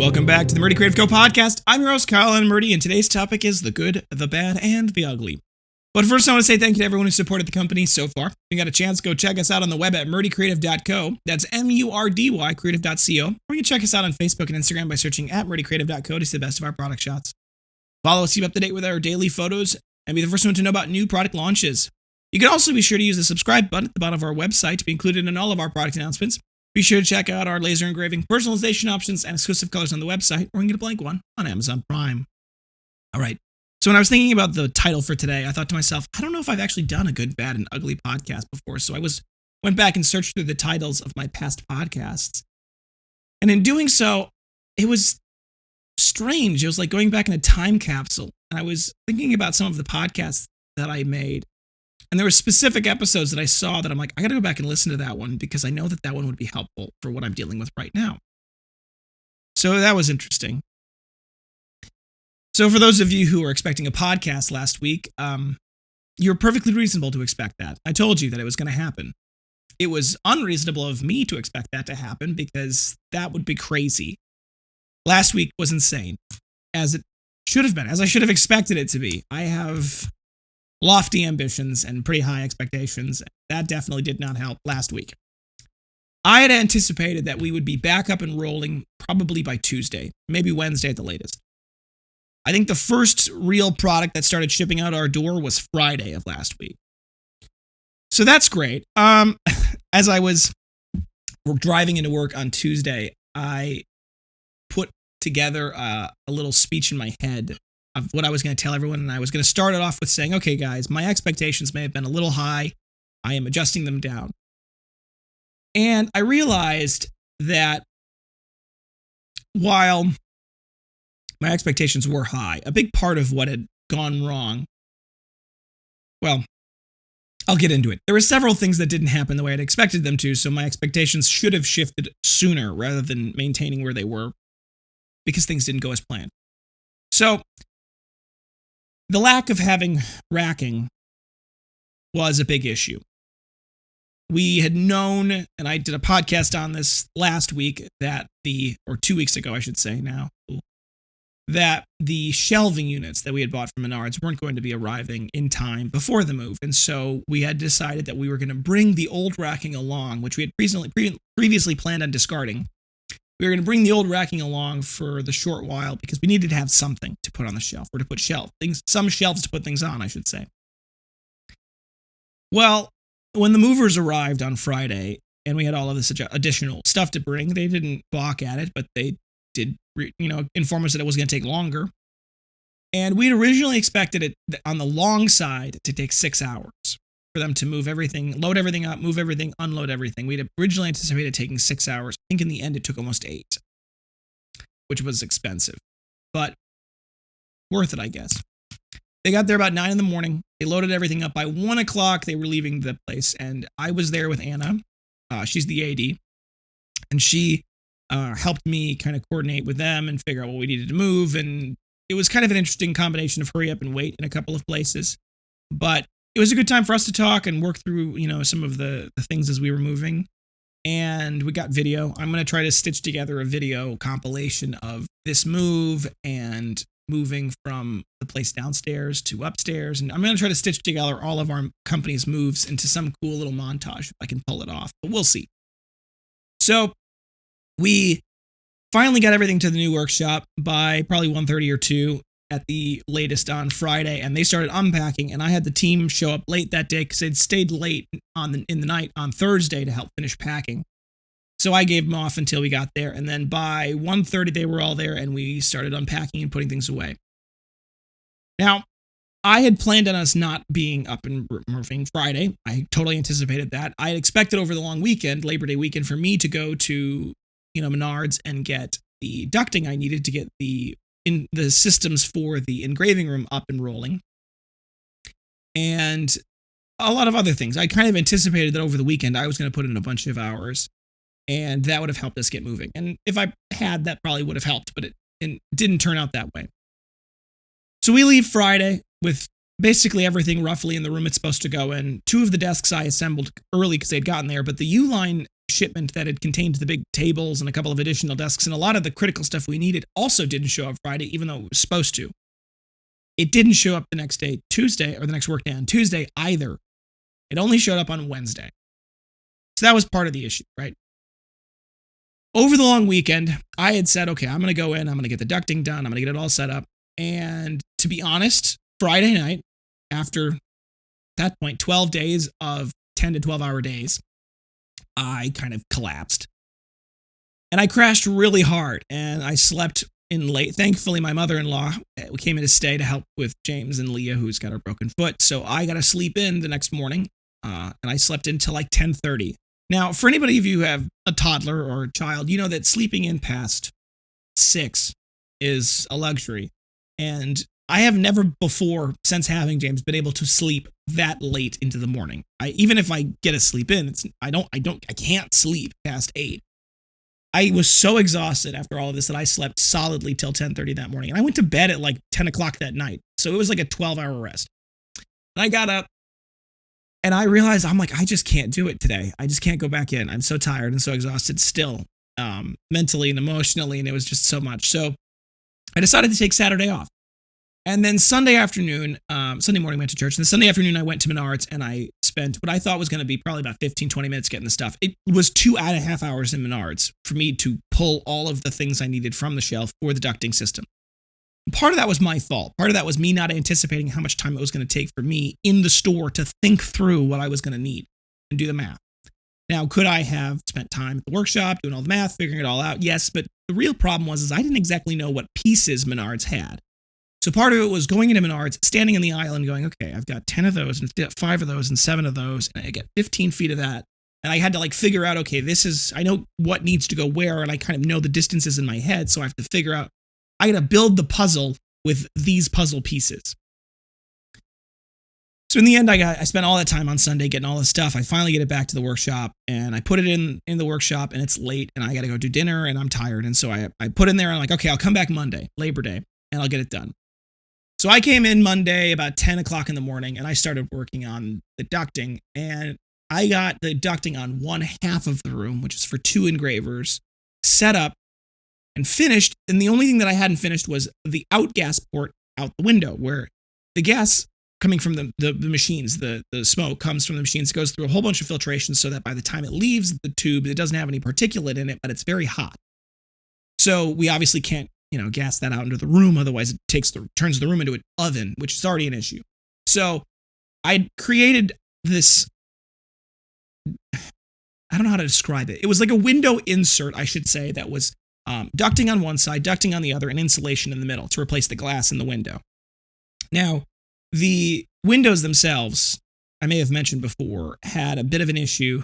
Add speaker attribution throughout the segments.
Speaker 1: Welcome back to the Murdy Creative Co podcast. I'm your host, Kyle and Murdy, and today's topic is the good, the bad, and the ugly. But first, I want to say thank you to everyone who supported the company so far. If you got a chance, go check us out on the web at murdycreative.co. That's M-U-R-D-Y creative.co. Or you can check us out on Facebook and Instagram by searching at murdycreative.co to see the best of our product shots. Follow us, keep up to date with our daily photos, and be the first one to know about new product launches. You can also be sure to use the subscribe button at the bottom of our website to be included in all of our product announcements. Be sure to check out our laser engraving, personalization options, and exclusive colors on the website, or you can get a blank one on Amazon Prime. All right. So when I was thinking about the title for today, I thought to myself, I don't know if I've actually done a good, bad, and ugly podcast before. So I went back and searched through the titles of my past podcasts. And in doing so, it was strange. It was like going back in a time capsule. And I was thinking about some of the podcasts that I made. And there were specific episodes that I saw that I'm like, I got to go back and listen to that one because I know that that one would be helpful for what I'm dealing with right now. So that was interesting. So for those of you who were expecting a podcast last week, you're perfectly reasonable to expect that. I told you that it was going to happen. It was unreasonable of me to expect that to happen because that would be crazy. Last week was insane, as it should have been, as I should have expected it to be. I have lofty ambitions and pretty high expectations. That definitely did not help last week. I had anticipated that we would be back up and rolling probably by Tuesday, maybe Wednesday at the latest. I think the first real product that started shipping out our door was Friday of last week. So that's great. As I was driving into work on Tuesday, I put together a little speech in my head of what I was going to tell everyone, and I was going to start it off with saying, okay, guys, my expectations may have been a little high. I am adjusting them down. And I realized that while my expectations were high, a big part of what had gone wrong, well, I'll get into it. There were several things that didn't happen the way I'd expected them to, so my expectations should have shifted sooner rather than maintaining where they were because things didn't go as planned. So the lack of having racking was a big issue. We had known, and I did a podcast on this last week, or 2 weeks ago, I should say now, that the shelving units that we had bought from Menards weren't going to be arriving in time before the move. And so we had decided that we were going to bring the old racking along, which we had previously planned on discarding. We were going to bring the old racking along for the short while because we needed to have something to put on the shelf, or to put some shelves to put things on, I should say. Well, when the movers arrived on Friday and we had all of this additional stuff to bring, they didn't balk at it, but they did, inform us that it was going to take longer. And we'd originally expected it on the long side to take 6 hours for them to move everything, load everything up, move everything, unload everything. We'd originally anticipated taking 6 hours. I think in the end it took almost 8, which was expensive, but worth it, I guess. They got there about 9 in the morning. They loaded everything up. By 1 o'clock, they were leaving the place, and I was there with Anna. She's the AD, and she helped me kind of coordinate with them and figure out what we needed to move. And it was kind of an interesting combination of hurry up and wait in a couple of places, but it was a good time for us to talk and work through, some of the things as we were moving. And we got video. I'm going to try to stitch together a video compilation of this move and moving from the place downstairs to upstairs. And I'm going to try to stitch together all of our company's moves into some cool little montage if I can pull it off, but we'll see. So we finally got everything to the new workshop by probably 1:30 or 2 at the latest on Friday, and they started unpacking, and I had the team show up late that day because they'd stayed late in the night on Thursday to help finish packing. So I gave them off until we got there, and then by 1:30 they were all there, and we started unpacking and putting things away. Now, I had planned on us not being up and moving Friday. I totally anticipated that. I had expected over the long weekend, Labor Day weekend, for me to go to Menards and get the ducting I needed to get the systems for the engraving room up and rolling, and a lot of other things. I kind of anticipated that over the weekend I was going to put in a bunch of hours, and that would have helped us get moving. And if I had, that probably would have helped, but it didn't turn out that way. So we leave Friday with basically everything roughly in the room it's supposed to go in. 2 of the desks I assembled early because they'd gotten there, but the U-line shipment that had contained the big tables and a couple of additional desks and a lot of the critical stuff we needed also didn't show up Friday, even though it was supposed to. It didn't show up the next day, Tuesday, or the next workday on Tuesday either. It only showed up on Wednesday. So that was part of the issue, right? Over the long weekend, I had said, okay, I'm going to go in, I'm going to get the ducting done, I'm going to get it all set up. And to be honest, Friday night, after that point, 12 days of 10 to 12 hour days, I kind of collapsed. And I crashed really hard and I slept in late. Thankfully, my mother-in-law came in to stay to help with James and Leah, who's got her broken foot. So I got to sleep in the next morning and I slept until like 10:30. Now, for anybody of you who have a toddler or a child, you know that sleeping in past 6 is a luxury. And I have never before, since having James, been able to sleep that late into the morning. Even if I get a sleep in, I can't sleep past 8. I was so exhausted after all of this that I slept solidly till 10:30 that morning. And I went to bed at like 10 o'clock that night. So it was like a 12-hour rest. And I got up and I realized, I'm like, I just can't do it today. I just can't go back in. I'm so tired and so exhausted still, mentally and emotionally. And it was just so much. So I decided to take Saturday off. And then Sunday morning I went to church. And then Sunday afternoon I went to Menards and I spent what I thought was going to be probably about 15, 20 minutes getting the stuff. It was 2.5 hours in Menards for me to pull all of the things I needed from the shelf for the ducting system. Part of that was my fault. Part of that was me not anticipating how much time it was going to take for me in the store to think through what I was going to need and do the math. Now, could I have spent time at the workshop doing all the math, figuring it all out? Yes, but the real problem was I didn't exactly know what pieces Menards had. So part of it was going into Menards, standing in the aisle and going, okay, I've got 10 of those and 5 of those and 7 of those, and I get 15 feet of that. And I had to like figure out, okay, I know what needs to go where, and I kind of know the distances in my head, so I have to figure out, I got to build the puzzle with these puzzle pieces. So in the end, I spent all that time on Sunday getting all this stuff. I finally get it back to the workshop, and I put it in the workshop, and it's late, and I got to go do dinner, and I'm tired. And so I put in there, and I'm like, okay, I'll come back Monday, Labor Day, and I'll get it done. So I came in Monday about 10 o'clock in the morning, and I started working on the ducting, and I got the ducting on one half of the room, which is for 2 engravers, set up and finished. And the only thing that I hadn't finished was the outgas port out the window, where the gas coming from the machines, the smoke comes from the machines, goes through a whole bunch of filtration so that by the time it leaves the tube, it doesn't have any particulate in it, but it's very hot. So we obviously can't, gas that out into the room. Otherwise, it turns the room into an oven, which is already an issue. So I created this, I don't know how to describe it. It was like a window insert, I should say, that was ducting on one side, ducting on the other, and insulation in the middle to replace the glass in the window. Now, the windows themselves, I may have mentioned before, had a bit of an issue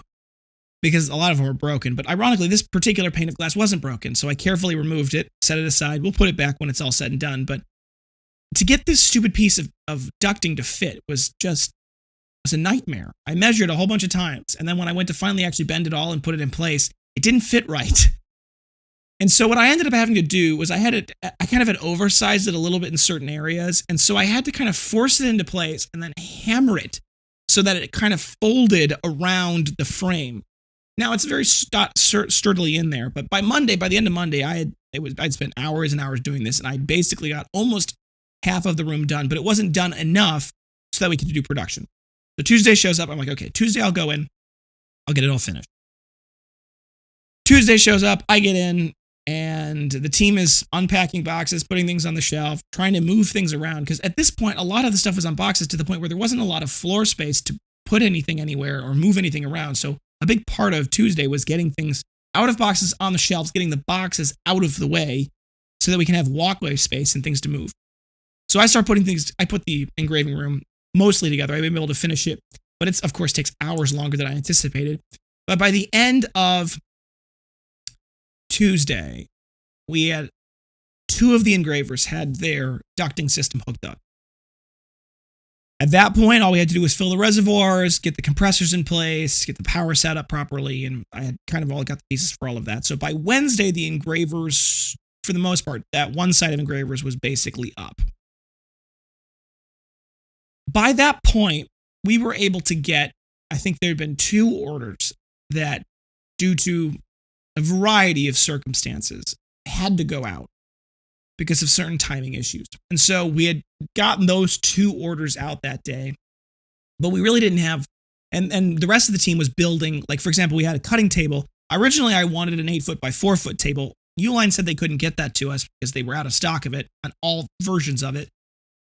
Speaker 1: because a lot of them were broken. But ironically, this particular pane of glass wasn't broken. So I carefully removed it, set it aside. We'll put it back when it's all said and done. But to get this stupid piece of ducting to fit was a nightmare. I measured a whole bunch of times. And then when I went to finally actually bend it all and put it in place, it didn't fit right. And so what I ended up having to do was I kind of had oversized it a little bit in certain areas. And so I had to kind of force it into place and then hammer it so that it kind of folded around the frame. Now it's very sturdily in there, but by the end of Monday, I'd spent hours and hours doing this, and I basically got almost half of the room done, but it wasn't done enough so that we could do production. So Tuesday shows up. I'm like, okay, Tuesday I'll go in. I'll get it all finished. Tuesday shows up. I get in. And the team is unpacking boxes, putting things on the shelf, trying to move things around. Because at this point, a lot of the stuff was on boxes to the point where there wasn't a lot of floor space to put anything anywhere or move anything around. So a big part of Tuesday was getting things out of boxes on the shelves, getting the boxes out of the way so that we can have walkway space and things to move. So I put the engraving room mostly together. I've been able to finish it, but it, of course, takes hours longer than I anticipated. But by the end of Tuesday, we had 2 of the engravers had their ducting system hooked up. At that point, all we had to do was fill the reservoirs, get the compressors in place, get the power set up properly, and I had kind of all got the pieces for all of that. So by Wednesday, the engravers, for the most part, that one side of engravers was basically up. By that point, we were able to get, I think there had been 2 orders that due to a variety of circumstances, had to go out because of certain timing issues. And so we had gotten those 2 orders out that day, but we really didn't have, and the rest of the team was building, like, for example, we had a cutting table. Originally, I wanted an 8 foot by 4 foot table. Uline said they couldn't get that to us because they were out of stock of it on all versions of it.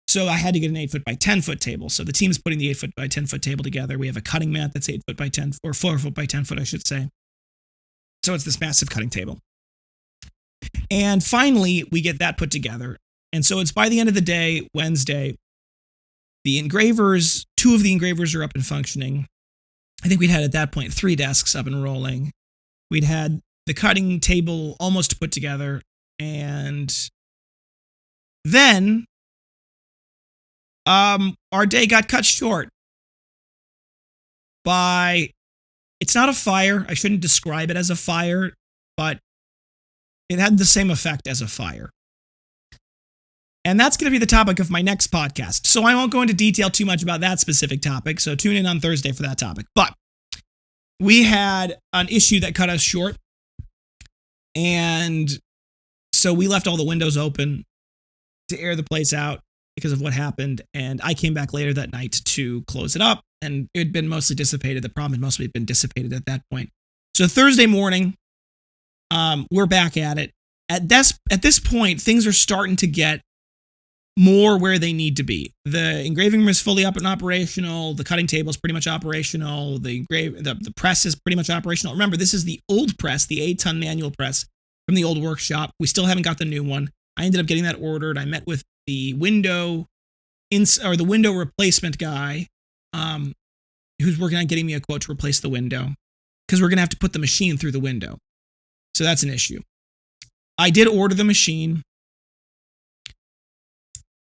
Speaker 1: So I had to get an 8 foot by 10 foot table. So the team is putting the 8 foot by 10 foot table together. We have a cutting mat that's 8 foot by 10, or 4 foot by 10 foot, I should say. So it's this massive cutting table. And finally, we get that put together. And so it's by the end of the day, Wednesday, the engravers, 2 of the engravers are up and functioning. I think we'd had at that point 3 desks up and rolling. We'd had the cutting table almost put together. And then our day got cut short by, it's not a fire. I shouldn't describe it as a fire, but it had the same effect as a fire. And that's going to be the topic of my next podcast. So I won't go into detail too much about that specific topic. So tune in on Thursday for that topic. But we had an issue that cut us short. And so we left all the windows open to air the place out because of what happened. And I came back later that night to close it up. And it had been mostly dissipated. The problem had mostly been dissipated at that point. So Thursday morning, we're back at it. At this point, things are starting to get more where they need to be. The engraving room is fully up and operational. The cutting table is pretty much operational. The press is pretty much operational. Remember, this is the old press, the 8-ton manual press from the old workshop. We still haven't got the new one. I ended up getting that ordered. I met with the window replacement guy, who's working on getting me a quote to replace the window, because we're going to have to put the machine through the window. So that's an issue. I did order the machine.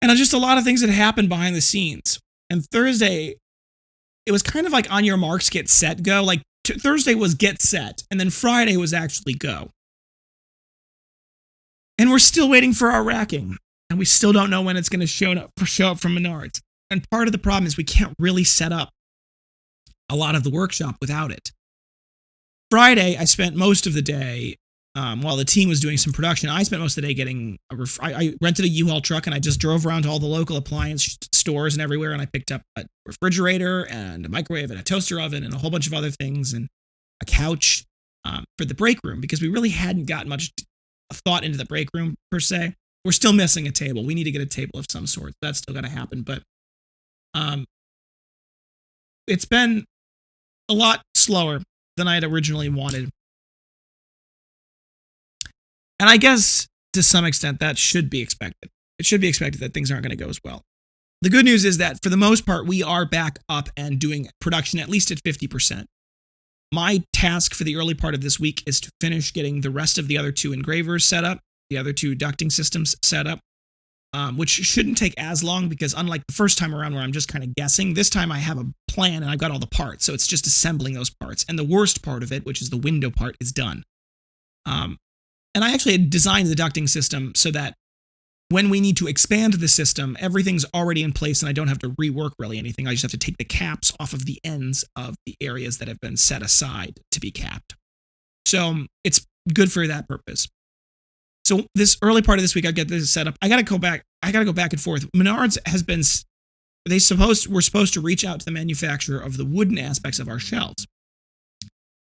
Speaker 1: And just a lot of things that happened behind the scenes. And Thursday, it was kind of like on your marks, get set, go. Like Thursday was get set, and then Friday was actually go. And we're still waiting for our racking. And we still don't know when it's going to show up from Menards. And part of the problem is we can't really set up a lot of the workshop without it. Friday, I spent most of the day, while the team was doing some production, I spent most of the day getting I rented a U-Haul truck, and I just drove around to all the local appliance stores and everywhere, and I picked up a refrigerator and a microwave and a toaster oven and a whole bunch of other things and a couch for the break room, because we really hadn't gotten much thought into the break room per se. We're still missing a table. We need to get a table of some sort. That's still got to happen, but it's been a lot slower than I had originally wanted. And I guess to some extent that should be expected. It should be expected that things aren't going to go as well. The good news is that for the most part, we are back up and doing production at least at 50%. My task for the early part of this week is to finish getting the rest of the other 2 engravers set up, the other 2 ducting systems set up, which shouldn't take as long, because unlike the first time around where I'm just kind of guessing, this time I have a plan and I've got all the parts. So it's just assembling those parts. And the worst part of it, which is the window part, is done. And I actually had designed the ducting system so that when we need to expand the system, everything's already in place and I don't have to rework really anything. I just have to take the caps off of the ends of the areas that have been set aside to be capped. So it's good for that purpose. So this early part of this week, I get this set up. I got to go back and forth. Menards has been, we're supposed to reach out to the manufacturer of the wooden aspects of our shelves.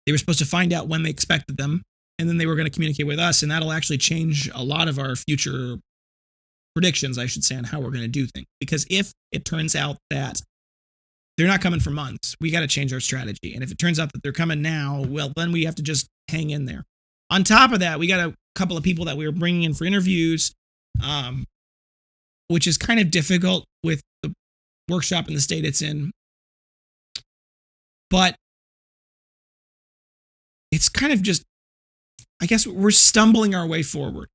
Speaker 1: They were supposed to find out when they expected them, and then they were going to communicate with us, and that'll actually change a lot of our future predictions, I should say, on how we're going to do things. Because if it turns out that they're not coming for months, we got to change our strategy. And if it turns out that they're coming now, well, then we have to just hang in there. On top of that, we got a couple of people that we were bringing in for interviews, which is kind of difficult with the workshop in the state it's in. But it's kind of just, I guess we're stumbling our way forward.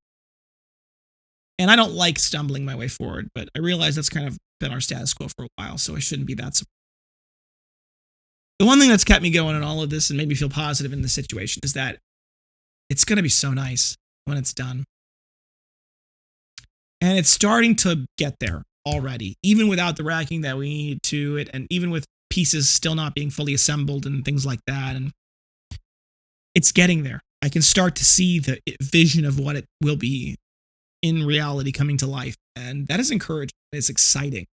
Speaker 1: And I don't like stumbling my way forward, but I realize that's kind of been our status quo for a while, so I shouldn't be that surprised. The one thing that's kept me going in all of this and made me feel positive in this situation is that it's going to be so nice when it's done. And it's starting to get there already, even without the racking that we need to it, and even with pieces still not being fully assembled and things like that. And it's getting there. I can start to see the vision of what it will be in reality coming to life. And that is encouraging. It's exciting.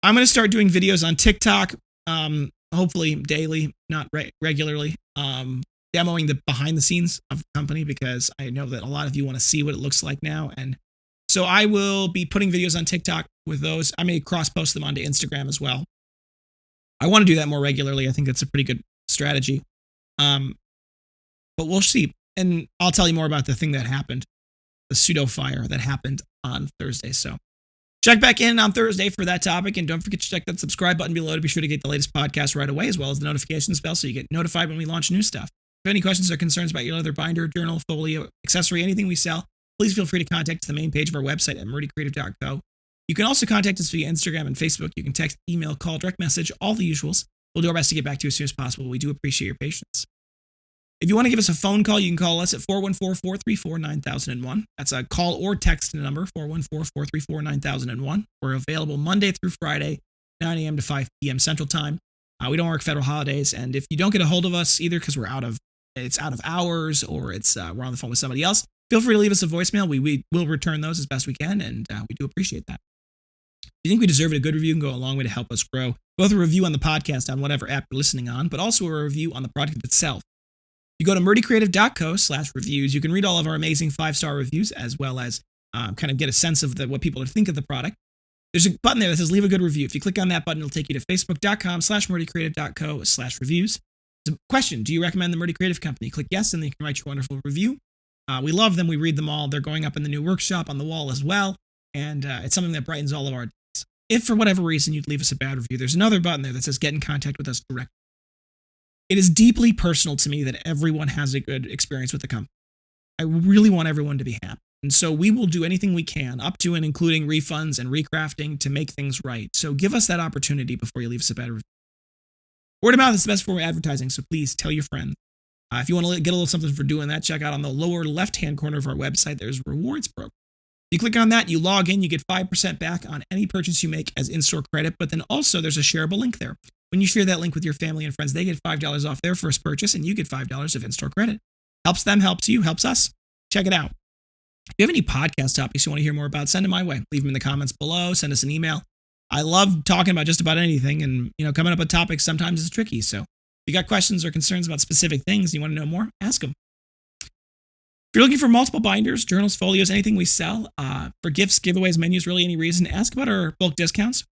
Speaker 1: I'm going to start doing videos on TikTok, hopefully daily, not regularly, demoing the behind the scenes of the company, because I know that a lot of you want to see what it looks like now. And so I will be putting videos on TikTok with those. I may cross post them onto Instagram as well. I want to do that more regularly. I think that's a pretty good strategy. But we'll see. And I'll tell you more about the thing that happened, the pseudo fire that happened on Thursday. So check back in on Thursday for that topic. And don't forget to check that subscribe button below to be sure to get the latest podcast right away, as well as the notifications bell so you get notified when we launch new stuff. If you have any questions or concerns about your leather binder, journal, folio, accessory, anything we sell, please feel free to contact us at the main page of our website at meridiacreative.co. You can also contact us via Instagram and Facebook. You can text, email, call, direct message, all the usuals. We'll do our best to get back to you as soon as possible. We do appreciate your patience. If you want to give us a phone call, you can call us at 414-434-9001. That's a call or text number, 414-434-9001. We're available Monday through Friday, 9 a.m. to 5 p.m. Central Time. We don't work federal holidays, and if you don't get a hold of us either because it's out of hours or it's we're on the phone with somebody else, feel free to leave us a voicemail. We will return those as best we can, and we do appreciate that. If you think we deserve it, a good review can go a long way to help us grow. Both a review on the podcast on whatever app you're listening on, but also a review on the product itself. You go to meridiacreative.co/reviews. You can read all of our amazing 5-star reviews, as well as kind of get a sense of what people think of the product. There's a button there that says leave a good review. If you click on that button, it'll take you to facebook.com/meridiacreative.co/reviews. It's a question. Do you recommend the Meridian Creative Company? Click yes, and then you can write your wonderful review. We love them. We read them all. They're going up in the new workshop on the wall as well. And it's something that brightens all of our days. If for whatever reason you'd leave us a bad review, there's another button there that says get in contact with us directly. It is deeply personal to me that everyone has a good experience with the company. I really want everyone to be happy. And so we will do anything we can, up to and including refunds and recrafting, to make things right. So give us that opportunity before you leave us a bad review. Word of mouth is the best form of advertising, so please tell your friends. If you want to get a little something for doing that, check out on the lower left-hand corner of our website, there's a rewards program. You click on that, you log in, you get 5% back on any purchase you make as in-store credit, but then also there's a shareable link there. When you share that link with your family and friends, they get $5 off their first purchase, and you get $5 of in-store credit. Helps them, helps you, helps us. Check it out. If you have any podcast topics you want to hear more about, send them my way. Leave them in the comments below, send us an email. I love talking about just about anything, and coming up with topics sometimes is tricky, so if you got questions or concerns about specific things and you want to know more, ask them. If you're looking for multiple binders, journals, folios, anything we sell, for gifts, giveaways, menus, really any reason, ask about our bulk discounts.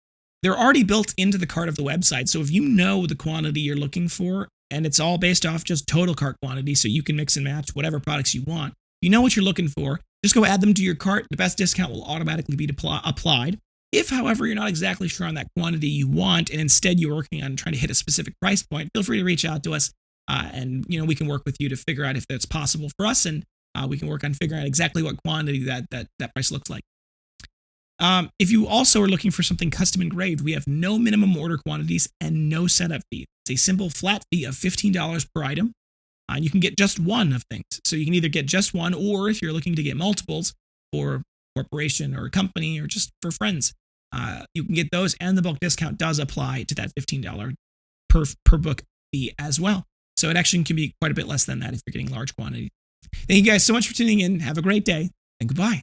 Speaker 1: They're already built into the cart of the website, so if you know the quantity you're looking for, and it's all based off just total cart quantity, so you can mix and match whatever products you want, you know what you're looking for, just go add them to your cart. The best discount will automatically be applied. If, however, you're not exactly sure on that quantity you want, and instead you're working on trying to hit a specific price point, feel free to reach out to us, and we can work with you to figure out if that's possible for us, and we can work on figuring out exactly what quantity that price looks like. If you also are looking for something custom engraved, we have no minimum order quantities and no setup fee. It's a simple flat fee of $15 per item. And you can get just one of things. So you can either get just one, or if you're looking to get multiples for a corporation or a company or just for friends, you can get those, and the bulk discount does apply to that $15 per book fee as well. So it actually can be quite a bit less than that if you're getting large quantities. Thank you guys so much for tuning in. Have a great day, and goodbye.